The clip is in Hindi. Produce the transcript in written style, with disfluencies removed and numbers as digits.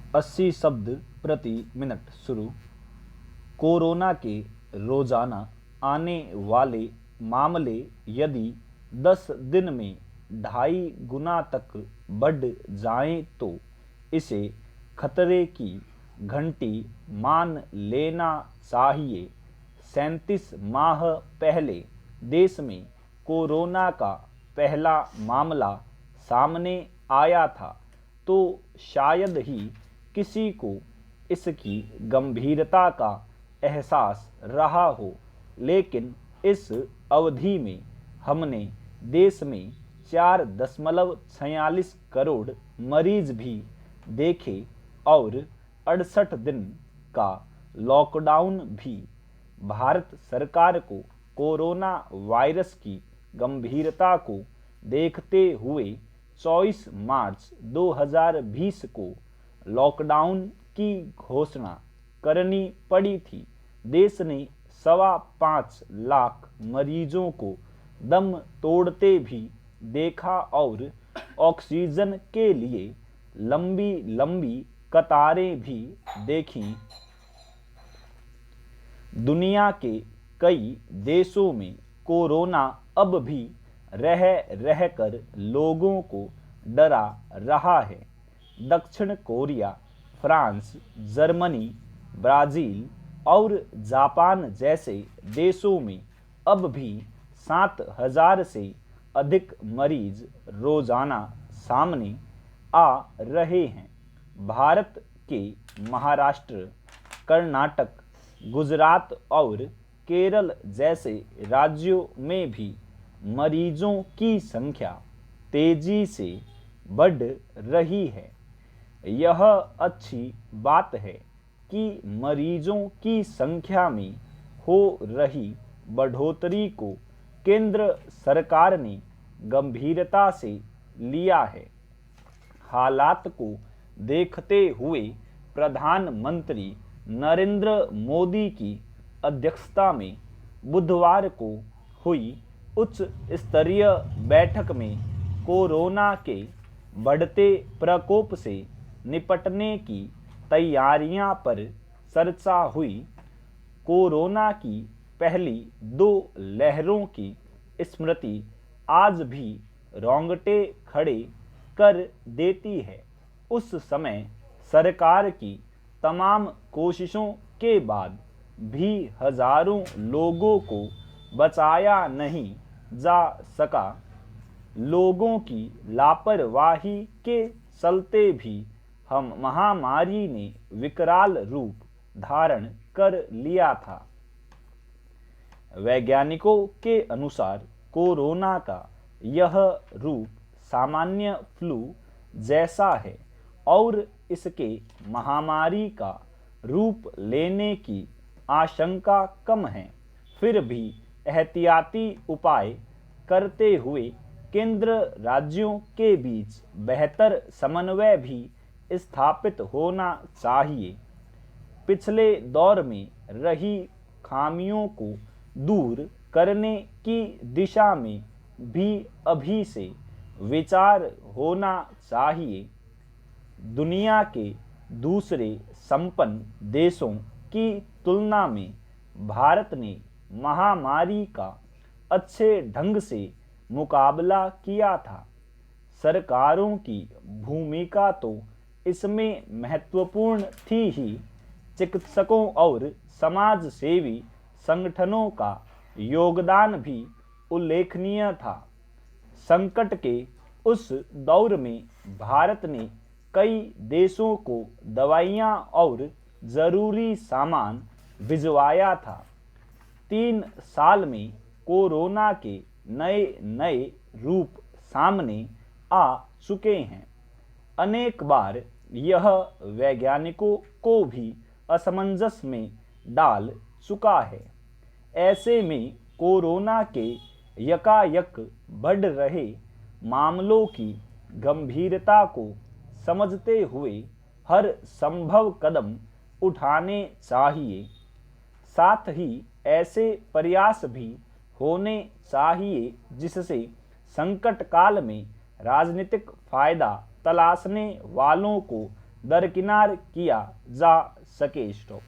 80 शब्द प्रति मिनट शुरू। कोरोना के रोजाना आने वाले मामले यदि 10 दिन में 2.5 गुना तक बढ़ जाएं तो इसे खतरे की घंटी मान लेना चाहिए। 37 माह पहले देश में कोरोना का पहला मामला सामने आया था तो शायद ही किसी को इसकी गंभीरता का एहसास रहा हो, लेकिन इस अवधि में हमने देश में 4.46 करोड़ मरीज भी देखे और 68 दिन का लॉकडाउन भी। भारत सरकार को कोरोना वायरस की गंभीरता को देखते हुए 24 मार्च 2020 को लॉकडाउन की घोषणा करनी पड़ी थी। देश ने 5.25 लाख मरीजों को दम तोड़ते भी देखा और ऑक्सीजन के लिए लंबी लंबी कतारें भी देखी। दुनिया के कई देशों में कोरोना अब भी रह रहकर लोगों को डरा रहा है। दक्षिण कोरिया, फ्रांस, जर्मनी, ब्राजील और जापान जैसे देशों में अब भी 7,000 से अधिक मरीज रोजाना सामने आ रहे हैं। भारत के महाराष्ट्र, कर्नाटक, गुजरात और केरल जैसे राज्यों में भी मरीजों की संख्या तेजी से बढ़ रही है। यह अच्छी बात है कि मरीजों की संख्या में हो रही बढ़ोतरी को केंद्र सरकार ने गंभीरता से लिया है। हालात को देखते हुए प्रधानमंत्री नरेंद्र मोदी की अध्यक्षता में बुधवार को हुई उच्च स्तरीय बैठक में कोरोना के बढ़ते प्रकोप से निपटने की तैयारियां पर चर्चा हुई। कोरोना की पहली 2 लहरों की स्मृति आज भी रोंगटे खड़े कर देती है। उस समय सरकार की तमाम कोशिशों के बाद भी हजारों लोगों को बचाया नहीं जा सका। लोगों की लापरवाही के चलते भी हम महामारी ने विकराल रूप धारण कर लिया था। वैज्ञानिकों के अनुसार कोरोना का यह रूप सामान्य फ्लू जैसा है और इसके महामारी का रूप लेने की आशंका कम है। फिर भी एहतियाती उपाय करते हुए केंद्र राज्यों के बीच बेहतर समन्वय भी स्थापित होना चाहिए। पिछले दौर में रही खामियों को दूर करने की दिशा में भी अभी से विचार होना चाहिए। दुनिया के दूसरे संपन्न देशों की तुलना में भारत ने महामारी का अच्छे ढंग से मुकाबला किया था। सरकारों की भूमिका तो इसमें महत्वपूर्ण थी ही। चिकित्सकों और समाज सेवी संगठनों का योगदान भी उल्लेखनीय था। संकट के उस दौर में भारत ने कई देशों को दवाइयाँ और जरूरी सामान भिजवाया था। 3 साल में कोरोना के नए नए रूप सामने आ चुके हैं। अनेक बार यह वैज्ञानिकों को भी असमंजस में डाल चुका है। ऐसे में कोरोना के यकायक बढ़ रहे मामलों की गंभीरता को समझते हुए हर संभव कदम उठाने चाहिए। साथ ही ऐसे प्रयास भी होने चाहिए जिससे संकट काल में राजनीतिक फायदा तलाशने वालों को दरकिनार किया जा सके स्टॉप।